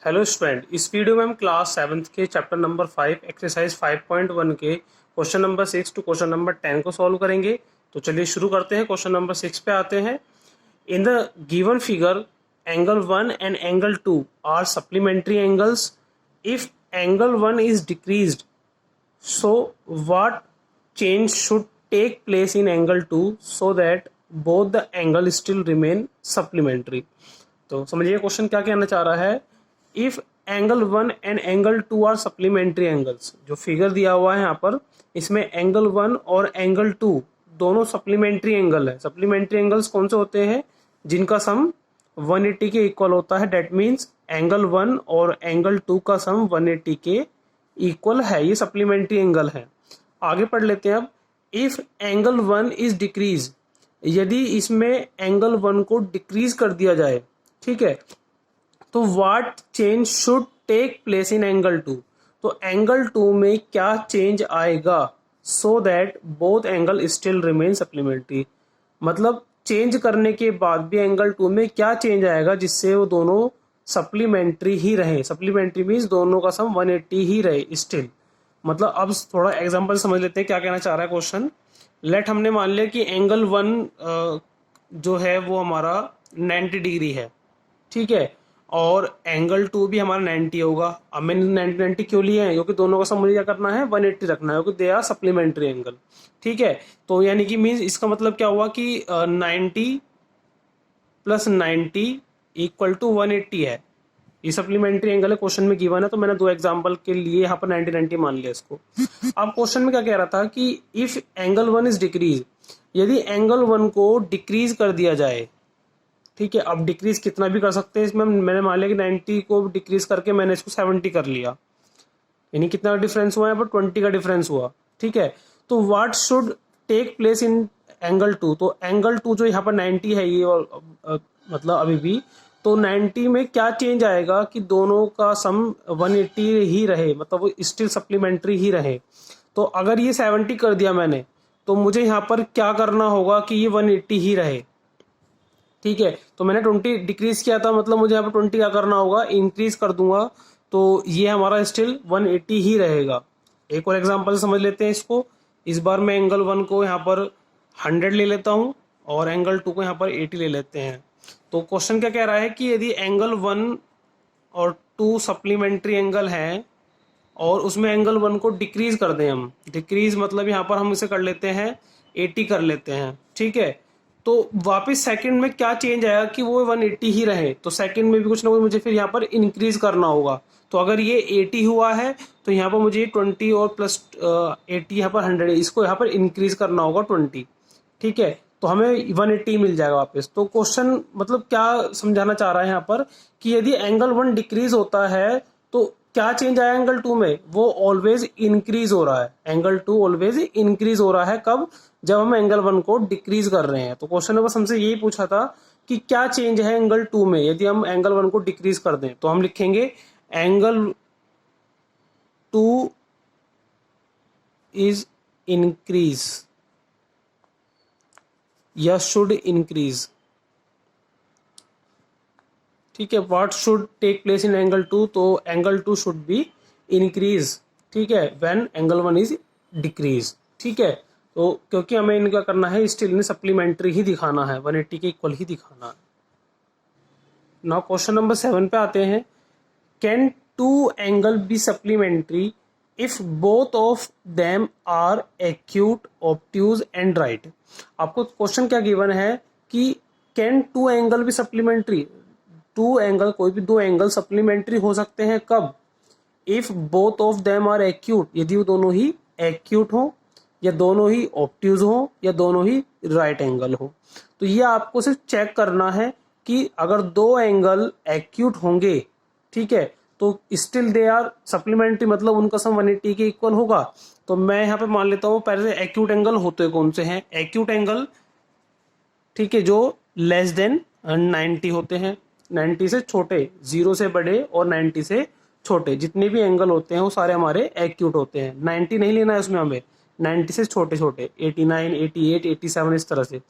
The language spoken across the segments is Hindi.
हेलो स्टूडेंट, इस वीडियो में हम क्लास 7th के चैप्टर नंबर 5 एक्सरसाइज 5.1 के question number 6 to question number 10 को सॉल्व करेंगे। तो चलिए शुरू करते हैं। क्वेश्चन नंबर 6 पे आते हैं। In the given figure angle 1 and angle 2 are supplementary angles. If angle 1 is decreased, so what change should take place in angle 2 so that both the angle still remain supplementary. तो समझिए क्वेश्चन क्या कहना चाह रहा है। If angle 1 and angle 2 are supplementary angles, जो फिगर दिया हुआ है यहाँ पर, इसमें एंगल 1 और एंगल 2 दोनों सप्लीमेंट्री एंगल है। सप्लीमेंट्री एंगल्स कौन से होते हैं? जिनका सम 180 के इक्वल होता है। डेट मीन्स एंगल 1 और एंगल 2 का सम 180 के इक्वल है। ये सप्लीमेंट्री एंगल है। आगे पढ़ लेते हैं अब। इफ एंगल 1 इज डिक्रीज, यदि इसमें एंगल 1 को डिक्रीज कर दिया जाए, ठीक है, तो what change should take place in angle 2। तो एंगल 2 में क्या चेंज आएगा so that both angle still remain supplementary. मतलब चेंज करने के बाद भी एंगल 2 में क्या चेंज आएगा जिससे वो दोनों सप्लीमेंट्री ही रहे। सप्लीमेंट्री मीन्स दोनों का सम 180 ही रहे स्टिल। मतलब अब थोड़ा एग्जांपल समझ लेते हैं क्या कहना चाह रहा है क्वेश्चन। लेट हमने मान लिया कि एंगल 1 जो है वो हमारा 90 डिग्री है, ठीक है, और एंगल 2 भी हमारा 90 होगा। अब मैंने 90 क्यों लिया है? क्योंकि दोनों का सम मुझे क्या करना है, 180 रखना है, क्योंकि दे आर सप्लीमेंट्री एंगल, ठीक है। तो यानी कि मीन्स इसका मतलब क्या हुआ कि 90 प्लस 90 इक्वल टू 180 है। ये सप्लीमेंट्री एंगल है, क्वेश्चन में गिवन है। तो मैंने दो एग्जांपल के लिए यहाँ पर 90 मान लिया इसको। अब क्वेश्चन में क्या कह रहा था कि इफ एंगल 1 इज डिक्रीज, यदि एंगल 1 को डिक्रीज कर दिया जाए, ठीक है। अब डिक्रीज कितना भी कर सकते हैं इसमें। मैंने मान लिया कि 90 को डिक्रीज करके मैंने इसको 70 कर लिया, यानी कितना डिफरेंस हुआ है? पर 20 का डिफरेंस हुआ, ठीक है। तो what should take place in angle 2। तो एंगल 2 जो यहाँ पर 90 है ये, और मतलब अभी भी, तो 90 में क्या चेंज आएगा कि दोनों का सम 180 ही रहे, मतलब वो स्टिल सप्लीमेंट्री ही रहे। तो अगर ये 70 कर दिया मैंने, तो मुझे यहाँ पर क्या करना होगा कि ये 180 ही रहे, ठीक है। तो मैंने 20 डिक्रीज किया था, मतलब मुझे यहाँ पर 20 क्या करना होगा, इंक्रीज कर दूंगा, तो ये हमारा स्टिल 180 ही रहेगा। एक और एग्जांपल समझ लेते हैं इसको। इस बार मैं एंगल 1 को यहाँ पर 100 ले लेता हूँ और एंगल 2 को यहाँ पर 80 ले लेते हैं। तो क्वेश्चन क्या कह रहा है कि यदि एंगल 1 और 2 सप्लीमेंट्री एंगल है और उसमें एंगल 1 को डिक्रीज कर दें हम। डिक्रीज मतलब यहाँ पर हम इसे कर लेते हैं 80 कर लेते हैं, ठीक है। तो वापस सेकंड में क्या चेंज आएगा कि वो 180 ही रहे। तो सेकंड में भी कुछ ना कुछ मुझे फिर यहाँ पर इंक्रीज करना होगा। तो अगर ये 80 हुआ है तो यहाँ पर मुझे 20 और प्लस 80 यहाँ पर 100 है, इसको यहाँ पर इंक्रीज करना होगा 20, ठीक है। तो हमें 180 मिल जाएगा वापस। तो क्वेश्चन मतलब क्या समझाना चाह रहा है यहाँ पर कि यदि एंगल 1 डिक्रीज होता है तो क्या चेंज आया एंगल 2 में? वो ऑलवेज इंक्रीज हो रहा है। एंगल 2 ऑलवेज इंक्रीज हो रहा है। कब? जब हम एंगल 1 को डिक्रीज कर रहे हैं। तो क्वेश्चन ने बस हमसे यही पूछा था कि क्या चेंज है एंगल 2 में यदि हम एंगल 1 को डिक्रीज कर दें। तो हम लिखेंगे एंगल 2 इज इंक्रीज या शुड इंक्रीज, ठीक है। What should take place in angle 2। तो एंगल 2 शुड बी इंक्रीज, ठीक है, व्हेन एंगल 1 इज डिक्रीज, ठीक है। तो क्योंकि हमें इनका करना है स्टिल ने सप्लीमेंट्री ही दिखाना है, 180 के इक्वल ही दिखाना है। नाउ क्वेश्चन नंबर 7 पे आते हैं। Can two angle be supplementary if both of them are acute, obtuse and right. आपको क्वेश्चन क्या गिवन है कि can two angle be supplementary. Two angle, कोई भी दो एंगल सप्लीमेंट्री हो सकते हैं। कब? If both of them are acute, यदि वो दोनों ही एक्यूट हो, या दोनों ही ऑब्ट्यूज हो, या दोनों ही राइट एंगल हो। तो ये आपको सिर्फ चेक करना है कि अगर दो एंगल एक्यूट होंगे, ठीक है, तो स्टिल दे आर सप्लीमेंट्री, मतलब उनका सम 180 के इक्वल होगा। तो मैं यहाँ पे मान लेता हूँ पहले एक्यूट एंगल होते कौन से हैं। एक्यूट एंगल, ठीक है, जो लेस देन 90 होते हैं। 90 से छोटे, 0 से बड़े और 90 से छोटे जितने भी एंगल होते हैं वो सारे हमारे एक्यूट होते हैं। 90 नहीं लेना है उसमें हमें, 90 से छोटे छोटे 89, 88, 87 इस तरह से।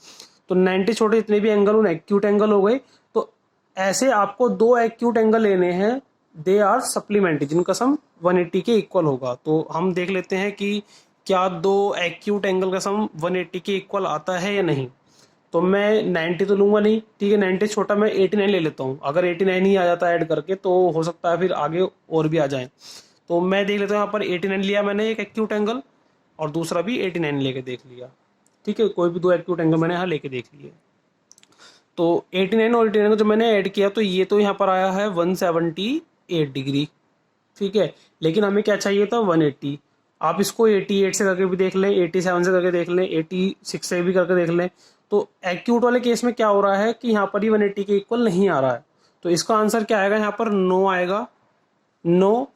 तो 90 छोटे जितने भी एंगल उन एक्यूट एंगल हो गए। तो ऐसे आपको दो एक्यूट एंगल लेने हैं दे आर सप्लीमेंट्री, जिनका सम 180 के इक्वल होगा। तो हम देख लेते हैं कि क्या दो एक्यूट एंगल का सम 180 के इक्वल आता है या नहीं। तो मैं 90 तो लूंगा नहीं, ठीक है, 90 छोटा, मैं 89 ले लेता हूँ। अगर 89 ही आ जाता है ऐड करके तो हो सकता है फिर आगे और भी आ जाए। तो मैं देख लेता हूँ, यहाँ पर 89 लिया मैंने एक एक्यूट एंगल, और दूसरा भी 89 लेके देख लिया, ठीक है, कोई भी दो एक्यूट एंगल मैंने यहाँ लेके देख लिए। तो 89 और 89 को जब मैंने ऐड किया तो ये तो यहाँ पर आया है 178 डिग्री, ठीक है, लेकिन हमें क्या चाहिए था 180। आप इसको 88 से करके भी देख लें, 87 से करके देख लें, 86 से भी करके देख लें। तो एक्यूट वाले केस में क्या हो रहा है कि यहाँ पर ही 180 के इक्वल नहीं आ रहा है। तो इसका आंसर क्या आएगा, यहाँ पर नो आएगा। No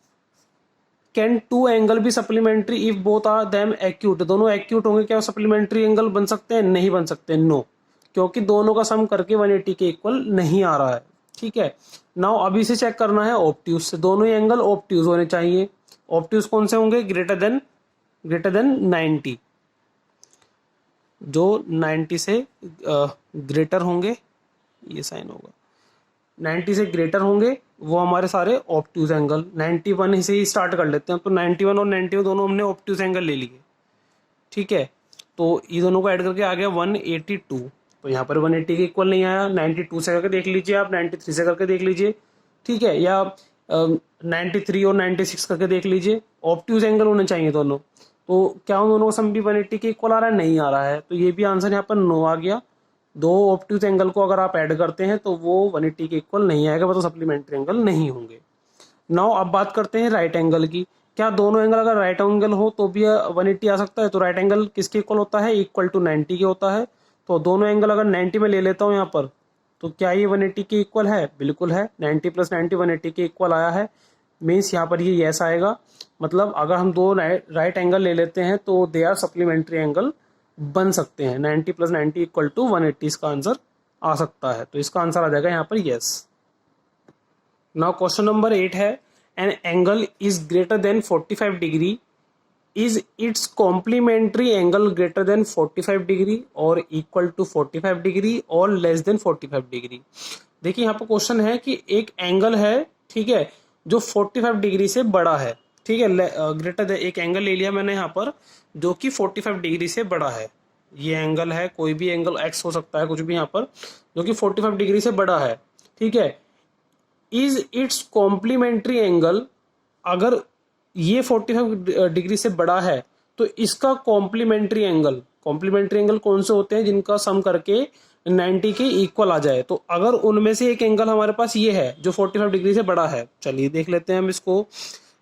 can two angle be supplementary if both are them acute, दोनों एक्यूट होंगे, क्या सप्लीमेंट्री एंगल बन सकते हैं? नहीं बन सकते, नो, क्योंकि दोनों का सम करके 180 के इक्वल नहीं आ रहा है, ठीक है। नाउ अभी से चेक करना है ऑब्ट्यूज से, दोनों ही एंगल ऑब्ट्यूज होने चाहिए। ऑब्ट्यूज कौन से होंगे? ग्रेटर देन 90, जो 90 से ग्रेटर होंगे, ये साइन होगा, 90 से ग्रेटर होंगे वो हमारे सारे ऑब्ट्यूज एंगल। 91 से ही स्टार्ट कर लेते हैं, तो 91 और 92 दोनों हमने ऑब्ट्यूज एंगल ले लिए, ठीक है। तो ये दोनों को ऐड करके आ गया 182। तो यहाँ पर 180 के इक्वल नहीं आया, 92 से करके देख लीजिए आप, 93 से करके देख लीजिए, ठीक है, या 93 और 96 करके देख लीजिए, ऑब्ट्यूज एंगल होने चाहिए दोनों। तो क्या उन दोनों का सम भी 180 के इक्वल आ रहा है? नहीं आ रहा है, तो ये भी आंसर यहाँ पर नो आ गया। दो ऑब्ट्यूज एंगल को अगर आप ऐड करते हैं तो वो 180 के इक्वल नहीं आएगा, वो तो सप्लीमेंट्री एंगल नहीं होंगे। नाउ अब बात करते हैं राइट एंगल की। क्या दोनों एंगल अगर राइट एंगल हो तो भी 180 आ सकता है? तो राइट एंगल किसके इक्वल होता है? इक्वल टू 90 के होता है। तो दोनों एंगल अगर 90 में ले लेता हूँ यहाँ पर, तो क्या ये 180 के इक्वल है? बिल्कुल है, 90 + 90 180 के इक्वल आया है, मीन्स यहाँ पर ये यस आएगा। मतलब अगर हम दो राइट एंगल ले लेते हैं तो दे आर सप्लीमेंट्री एंगल बन सकते हैं। 90 + 90 = 180 इसका आंसर आ सकता है, तो इसका आंसर आ जाएगा यहाँ पर यस। नाउ क्वेश्चन नंबर 8 है, an angle is greater than 45 degree, is its complementary angle greater than 45 degree और इक्वल टू 45 डिग्री और लेस देन 45 डिग्री। देखिए यहाँ पर क्वेश्चन है कि एक एंगल है, ठीक है, जो 45 डिग्री से बड़ा है, ठीक है, ग्रेटर देन, एक एंगल ले लिया मैंने यहाँ पर जो कि 45 डिग्री से बड़ा है। ये एंगल है, कोई भी एंगल एक्स हो सकता है, कुछ भी यहाँ पर, जो कि 45 डिग्री से बड़ा है, ठीक है। इज इट्स कॉम्प्लीमेंट्री एंगल, अगर ये 45 डिग्री से बड़ा है तो इसका कॉम्प्लीमेंट्री एंगल कौन से होते हैं? जिनका सम करके 90 के इक्वल आ जाए। तो अगर उनमें से एक एंगल हमारे पास ये है जो 45 डिग्री से बड़ा है, चलिए देख लेते हैं हम इसको।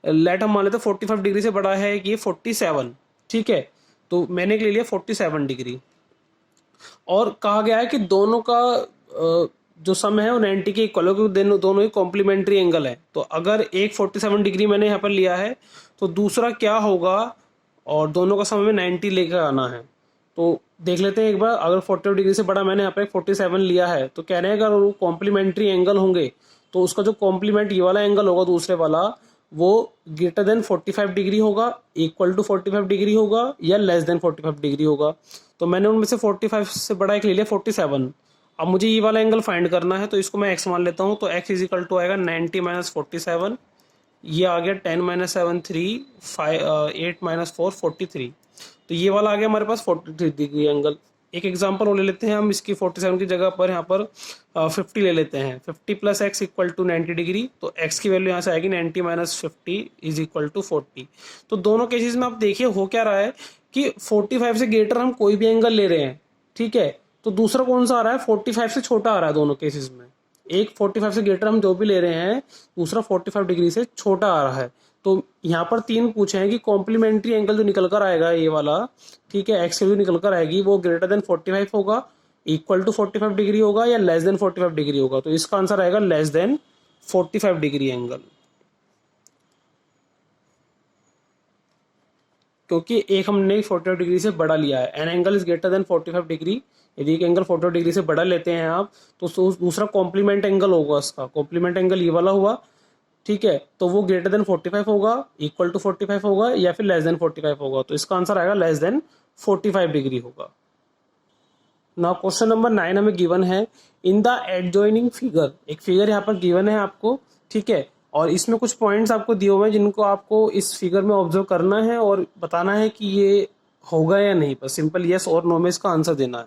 लेट हम मान लेते हैं 45 डिग्री से बड़ा है कि ये 47, ठीक है, तो मैंने ले लिया 47 डिग्री, और कहा गया है कि दोनों का जो सम है वो 90 के इक्वल है, क्योंकि दोनों ही कॉम्प्लीमेंट्री एंगल है। तो अगर एक 47 डिग्री मैंने यहाँ पर लिया है तो दूसरा क्या होगा, और दोनों का सम में 90 लेकर आना है। तो देख लेते हैं एक बार, अगर 45 डिग्री से बड़ा मैंने यहाँ पर 47 लिया है तो कह रहे हैं अगर वो कॉम्प्लीमेंट्री एंगल होंगे तो उसका जो कॉम्प्लीमेंट ये वाला एंगल होगा दूसरे वाला, वो ग्रेटर देन 45 डिग्री होगा, इक्वल टू 45 डिग्री होगा, या लेस देन 45 डिग्री होगा। तो मैंने उनमें से 45 से बड़ा एक ले लिया 47। अब मुझे ये वाला एंगल फाइंड करना है, तो इसको मैं x मान लेता हूँ। तो x = आएगा 90 - 47, ये आ गया 10 - 7 3 5 8 - 4 43। तो ये वाला आ गया हमारे पास 43 डिग्री एंगल। एक एग्जांपल और ले लेते हैं हम इसकी, 47 की जगह पर यहाँ पर 50 ले लेते हैं। 50 + x = 90 डिग्री, तो x की वैल्यू यहाँ से आएगी 90 - 50 = 40। तो दोनों केसेस में आप देखिए हो क्या रहा है कि 45 से ग्रेटर हम कोई भी एंगल ले रहे हैं, ठीक है, तो दूसरा कौन सा आ रहा है? 45 से छोटा आ रहा है दोनों केसेस में। एक 45 से ग्रेटर हम जो भी ले रहे हैं, दूसरा 45 डिग्री से छोटा आ रहा है। तो यहाँ पर 3 पूछे हैं कि कॉम्प्लीमेंट्री एंगल जो निकल कर आएगा ये वाला, ठीक है, एक्स वैल्यू निकल कर आएगी, वो ग्रेटर देन 45 होगा, इक्वल टू 45 डिग्री होगा, या लेस देन 45 डिग्री होगा। तो इसका आंसर आएगा लेस देन 45 डिग्री एंगल, क्योंकि एक हमने 45 डिग्री से बड़ा लिया है। An angle is greater than 45 degree, यदि एक एंगल 45 डिग्री से बड़ा लेते हैं आप, तो दूसरा कॉम्प्लीमेंट एंगल होगा उसका, कॉम्प्लीमेंट एंगल ये वाला हुआ, ठीक है, तो वो ग्रेटर देन 45 होगा, इक्वल टू 45 होगा, या फिर लेस देन 45 होगा। तो इसका आंसर आएगा लेस देन 45 डिग्री होगा। नाउ क्वेश्चन नंबर 9 हमें गिवन है, इन द एडजॉइनिंग फिगर, एक फिगर यहाँ पर गिवन है आपको, ठीक है, और इसमें कुछ पॉइंट्स आपको दिए हुए हैं जिनको आपको इस फिगर में ऑब्जर्व करना है और बताना है कि ये होगा या नहीं, बस सिंपल यस और नो में इसका आंसर देना है।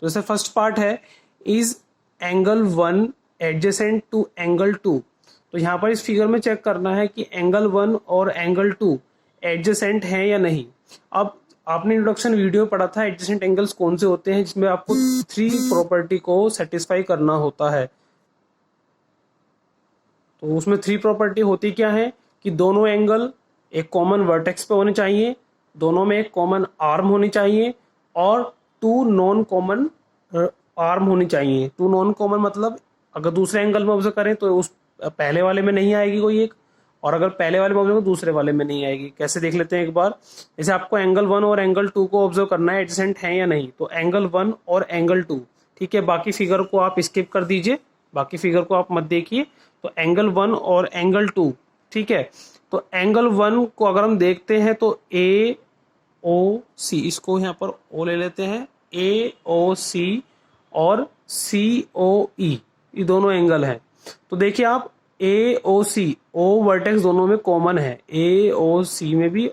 तो जैसे फर्स्ट पार्ट है, is angle 1 adjacent to angle 2। तो यहाँ पर इस फिगर में चेक करना है कि एंगल 1 और एंगल 2 एडजेसेंट है या नहीं। अब आपने इंट्रोडक्शन वीडियो पढ़ा था एडजेसेंट एंगल्स कौन से होते हैं, जिसमें आपको 3 प्रॉपर्टी को सेटिस्फाई करना होता है। तो उसमें 3 प्रॉपर्टी होती क्या है कि दोनों एंगल एक कॉमन वर्टेक्स पे होने चाहिए, दोनों में एक कॉमन आर्म होनी चाहिए और 2 नॉन कॉमन आर्म होनी चाहिए। 2 नॉन कॉमन मतलब अगर दूसरे एंगल में ऑब्जर्व करें तो उस पहले वाले में नहीं आएगी कोई एक, और अगर पहले वाले में ऑब्जर्व तो दूसरे वाले में नहीं आएगी। कैसे देख लेते हैं एक बार। जैसे आपको एंगल 1 और एंगल 2 को ऑब्जर्व करना है एडजेसेंट है या नहीं, तो एंगल 1 और एंगल 2, ठीक है। बाकी फिगर को आप स्किप कर दीजिए, बाकी फिगर को आप मत देखिए। तो एंगल 1 और एंगल 2, ठीक है। तो एंगल 1 को अगर हम देखते हैं तो ए ओ सी, इसको यहाँ पर ओ ले लेते हैं, ए ओ सी और सी ओ ई, ये दोनों एंगल हैं। तो देखिए आप ए ओ सी, ओ वर्टेक्स दोनों में कॉमन है, ए ओ सी में भी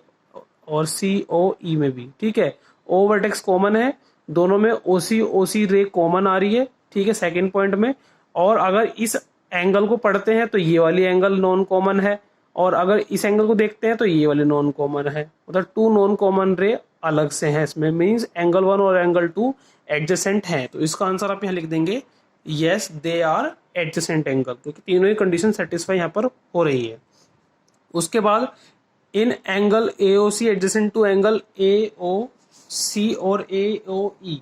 और सी ओ ई में भी, ठीक है। ओ वर्टेक्स कॉमन है दोनों में, ओ सी रे कॉमन आ रही है, ठीक है, सेकेंड पॉइंट में। और अगर इस एंगल को पढ़ते हैं तो ये वाली एंगल नॉन कॉमन है, और अगर इस एंगल को देखते हैं तो ये वाले नॉन कॉमन है, मतलब 2 नॉन कॉमन रे अलग से हैं इसमें। मींस एंगल 1 और एंगल 2 एडजेसेंट हैं। तो इसका आंसर आप यहाँ लिख देंगे yes they are adjacent angle, क्योंकि तीनों ही कंडीशन सेटिस्फाई यहाँ पर हो रही है। उसके बाद इन angle A O C adjacent to angle A O C और ए ओ ई,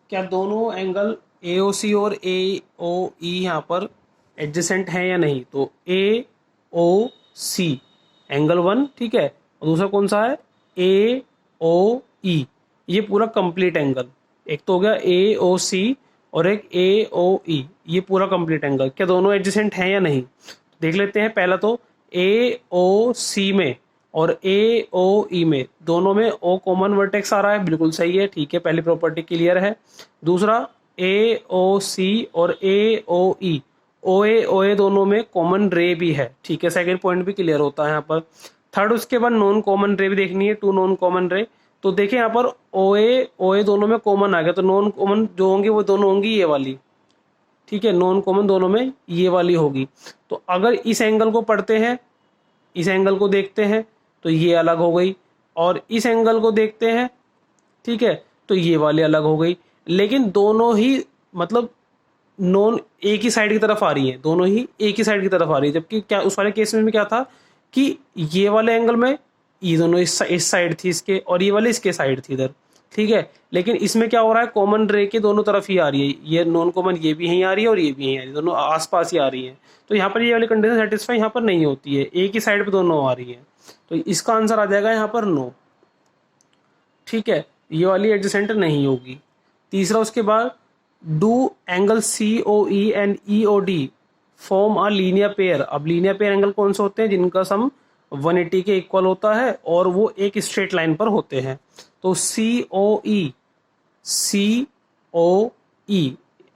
क्या दोनों एंगल ए ओ सी और ए ओ ई यहाँ पर एडजेसेंट है या नहीं। तो ए ओ सी एंगल 1, ठीक है, और दूसरा कौन सा है ए ओ ई, ये पूरा कंप्लीट एंगल। एक तो हो गया ए ओ सी और एक ए ओ ई, ये पूरा कंप्लीट एंगल, क्या दोनों एडजेसेंट हैं या नहीं। देख लेते हैं। पहला तो ए ओ सी में और ए ओ ई में दोनों में ओ कॉमन वर्टेक्स आ रहा है, बिल्कुल सही है, ठीक है, पहली प्रॉपर्टी क्लियर है। दूसरा ए ओ सी और ए ओ ई, ओ ए दोनों में कॉमन रे भी है, ठीक है, सेकंड पॉइंट भी क्लियर होता है यहाँ पर। थर्ड उसके बाद नॉन कॉमन रे भी देखनी है, 2 नॉन कॉमन रे। तो देखिए यहाँ पर ओ ए दोनों में कॉमन आ गया, तो नॉन कॉमन जो होंगी वो दोनों होंगी ये वाली, ठीक है, नॉन कॉमन दोनों में ये वाली होगी। तो अगर इस एंगल को पढ़ते हैं, इस एंगल को देखते हैं तो ये अलग हो गई, और इस एंगल को देखते हैं, ठीक है, तो ये वाली अलग हो गई। लेकिन दोनों ही मतलब नॉन एक ही साइड की तरफ आ रही है, दोनों ही एक ही साइड की तरफ आ रही है। जबकि क्या उस वाले केस में क्या था कि ये वाले एंगल में ये दोनों इस साइड थी इसके, और ये वाले इसके साइड थी इधर, ठीक है। लेकिन इसमें क्या हो रहा है, कॉमन रे के दोनों तरफ ही आ रही है, ये नॉन कॉमन ये भी यहीं आ रही है और ये भी यहीं आ रही है, दोनों आसपास ही आ रही है। तो यहाँ पर ये वाली कंडीशन सेटिस्फाई यहाँ पर नहीं होती है, एक ही साइड पे दोनों आ रही है। तो इसका आंसर आ जाएगा यहाँ पर नो, ठीक है, ये वाली एडजेसेंट नहीं होगी। तीसरा उसके बाद do angle C O E and E O D form a linear pair. अब लीनियर पेयर एंगल कौन से होते हैं, जिनका सम 180 के इक्वल होता है और वो एक स्ट्रेट लाइन पर होते हैं। तो सी ओ ई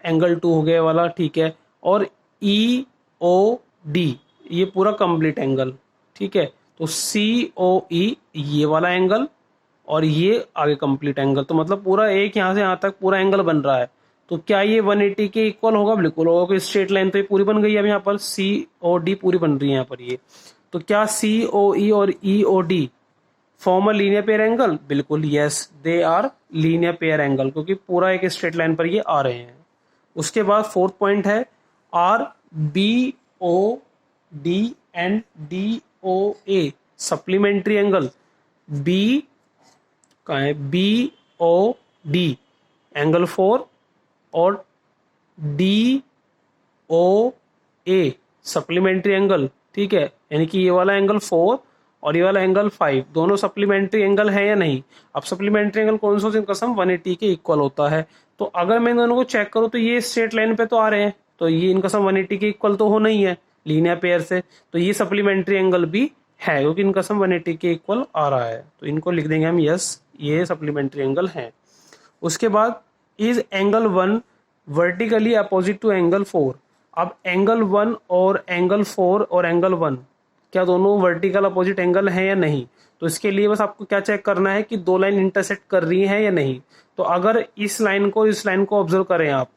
एंगल 2 हो गया वाला, ठीक है, और ई ओ डी ये पूरा कंप्लीट एंगल, ठीक है। तो सी ओ ई ये वाला एंगल और ये आगे कंप्लीट एंगल, तो मतलब पूरा एक यहाँ से यहाँ तक पूरा एंगल बन रहा है। तो क्या ये 180 के इक्वल होगा, बिल्कुल होगा, कि स्ट्रेट लाइन तो ये पूरी बन गई है। अब यहाँ पर सी ओ डी पूरी बन रही है यहाँ पर ये। तो क्या सी ओ ई और E O D form a linear pair angle, बिल्कुल yes they are linear pair angle, क्योंकि पूरा एक स्ट्रेट लाइन पर ये आ रहे हैं। उसके बाद फोर्थ पॉइंट है are B O D and D O A supplementary angle. B कहाँ है, बी ओ डी एंगल 4 और D O A supplementary angle, ठीक है, यानी कि ये वाला एंगल 4 और ये वाला एंगल 5 दोनों सप्लीमेंट्री एंगल है या नहीं। अब सप्लीमेंट्री एंगल कौन सा, जिनका सम 180 के इक्वल होता है। तो अगर मैं इन दोनों को चेक करूँ तो ये स्ट्रेट लाइन पे तो आ रहे हैं, तो ये इनका सम 180 के इक्वल तो होना ही है लीनियर पेयर से। तो ये सप्लीमेंट्री एंगल भी है, क्योंकि इनका सम 180 के इक्वल आ रहा है। तो इनको लिख देंगे हम यस ये सप्लीमेंट्री एंगल है। उसके बाद is angle 1 vertically opposite to angle 4। अब एंगल 1 और एंगल 4 और एंगल 1 क्या दोनों वर्टिकल अपोजिट एंगल हैं या नहीं। तो इसके लिए बस आपको क्या चेक करना है कि दो लाइन इंटरसेक्ट कर रही हैं या नहीं। तो अगर इस लाइन को ऑब्जर्व करें आप,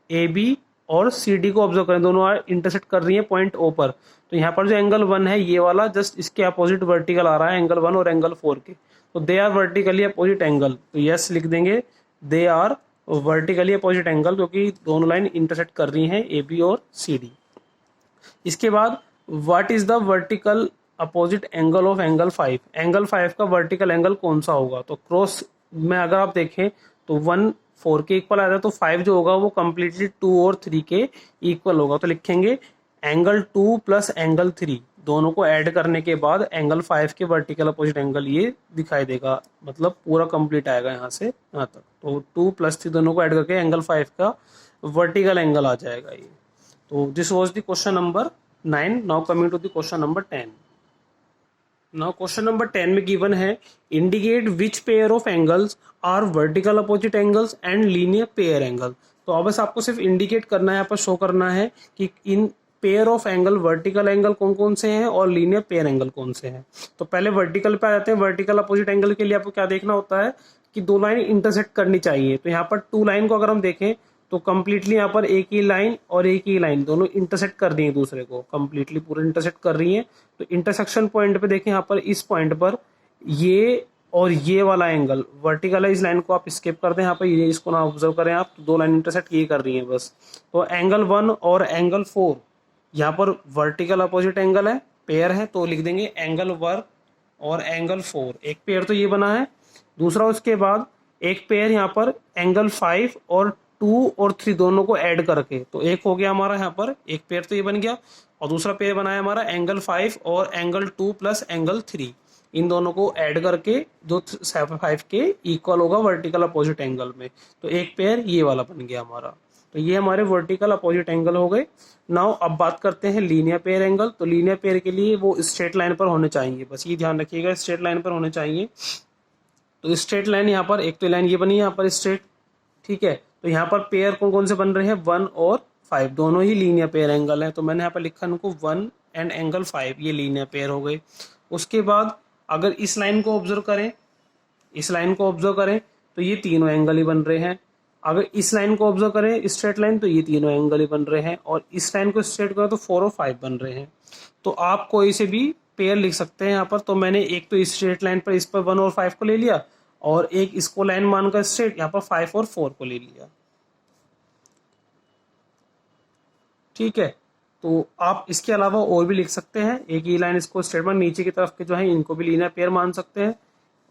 ए बी और सी डी को ऑब्जर्व करें, दोनों इंटरसेक्ट कर रही हैं पॉइंट ओ पर, तो यहाँ पर जो एंगल 1 है ये वाला जस्ट इसके अपोजिट वर्टिकल आ रहा है, एंगल 1 और एंगल 4 के, तो they are vertically opposite angle. तो यस लिख देंगे, they are vertically opposite angle, क्योंकि दोनों लाइन इंटरसेक्ट कर रही हैं ए बी और सी डी। इसके बाद what is the vertical opposite angle of angle 5। Angle 5 का वर्टिकल एंगल कौन सा होगा। तो क्रॉस में अगर आप देखें तो 1 4 के इक्वल आता है, तो 5 जो होगा वो कम्प्लीटली 2 और 3 के इक्वल होगा। तो लिखेंगे एंगल 2 प्लस एंगल 3, दोनों को ऐड करने के बाद एंगल 5 के वर्टिकल अपोजिट एंगल ये दिखाई देगा, मतलब पूरा कंप्लीट आएगा यहाँ से यहाँ तक। तो 2 प्लस 3 दोनों को ऐड करके एंगल 5 का वर्टिकल एंगल आ जाएगा ये। तो this was the question number 9। Now coming to the question number 10। Now question number 10 में गिवन है indicate which pair of angles are vertical opposite angles and linear pair angle. तो अब बस आपको सिर्फ इंडिकेट करना है, यहाँ पर शो करना है कि in pair of angle vertical angle कौन कौन से हैं और लीनियर पेयर एंगल कौन से हैं। तो पहले वर्टिकल पे आ जाते हैं। वर्टिकल अपोजिट एंगल के लिए आपको क्या देखना होता है कि दो लाइन इंटरसेक्ट करनी चाहिए। तो यहाँ पर 2 लाइन को अगर हम देखें तो कम्प्लीटली यहाँ पर एक ही लाइन और एक ही लाइन दोनों इंटरसेक्ट कर रही है दूसरे को, कम्प्लीटली पूरे इंटरसेक्ट कर रही है। तो इंटरसेक्शन पॉइंट पे देखें, यहाँ पर इस पॉइंट पर ये और ये वाला एंगल वर्टिकल है, इस लाइन को आप स्किप कर दें, यहाँ पर ये इसको ना ऑब्जर्व करें आप, तो 2 लाइन इंटरसेक्ट ये कर रही है बस। तो एंगल 1 और एंगल 4 यहाँ पर वर्टिकल अपोजिट एंगल है, पेयर है, तो लिख देंगे एंगल 1 और एंगल 4। एक पेयर तो ये बना है। दूसरा उसके बाद एक पेयर यहाँ पर एंगल 5 और 2 और 3 दोनों को ऐड करके, तो एक हो गया हमारा यहाँ पर एक पेयर तो ये बन गया। और दूसरा पेयर बनाया हमारा एंगल 5 और एंगल 2 प्लस एंगल 3, इन दोनों को ऐड करके जो 5 के इक्वल होगा वर्टिकल अपोजिट एंगल में, तो एक पेयर ये वाला बन गया हमारा। तो ये हमारे वर्टिकल अपोजिट एंगल हो गए। नाउ अब बात करते हैं लीनियर पेयर एंगल। तो लीनियर पेयर के लिए वो स्ट्रेट लाइन पर होने चाहिए, बस ये ध्यान रखिएगा, स्ट्रेट लाइन पर होने चाहिए। तो स्ट्रेट लाइन यहाँ पर एक तो लाइन ये बनी है यहाँ पर स्ट्रेट, ठीक है। तो यहाँ पर पेयर कौन कौन से बन रहे हैं, 1 और 5, दोनों ही लीनियर पेयर एंगल है। तो मैंने यहाँ पर लिखा इनको 1 एंड एंगल 5, ये लीनियर पेयर हो गए। उसके बाद अगर इस लाइन को ऑब्जर्व करें, इस लाइन को ऑब्जर्व करें तो ये तीनों एंगल ही बन रहे हैं। अगर इस लाइन को ऑब्जर्व करें स्ट्रेट लाइन, तो ये तीनों एंगल ही बन रहे हैं। और इस लाइन को स्ट्रेट करें तो 4 और 5 बन रहे हैं। तो आप कोई से भी पेयर लिख सकते हैं यहाँ पर। तो मैंने एक तो स्ट्रेट लाइन पर इस पर 1 और 5 को ले लिया, और एक इसको लाइन मानकर स्ट्रेट यहाँ पर 5 और 4 को ले लिया, ठीक है। तो आप इसके अलावा और भी लिख सकते हैं, एक ही लाइन इसको स्ट्रेट मान नीचे की तरफ के जो है इनको भी लीनियर पेयर मान सकते हैं,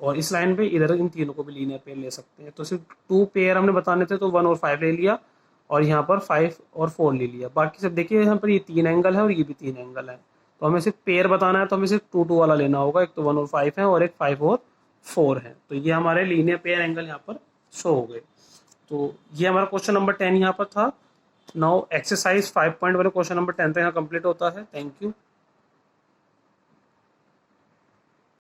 और इस लाइन पे इधर इन तीनों को भी लीनियर पेयर ले सकते हैं। तो सिर्फ 2 पेयर हमने बताने थे, तो 1 और 5 ले लिया, और यहाँ पर 5 और 4 ले लिया। बाकी सब देखिए यहाँ पर ये 3 एंगल है और ये भी 3 एंगल है। तो हमें सिर्फ पेयर बताना है, तो हमें सिर्फ 2 2 वाला लेना होगा। एक तो 1 और 5 है और एक 5 और 4 है। तो ये हमारे लीनियर पेयर एंगल यहाँ पर शो हो गए। तो ये हमारा क्वेश्चन नंबर 10 यहाँ पर था। नाउ एक्सरसाइज 5.1 क्वेश्चन नंबर 10 तक यहाँ कंप्लीट होता है। Thank you.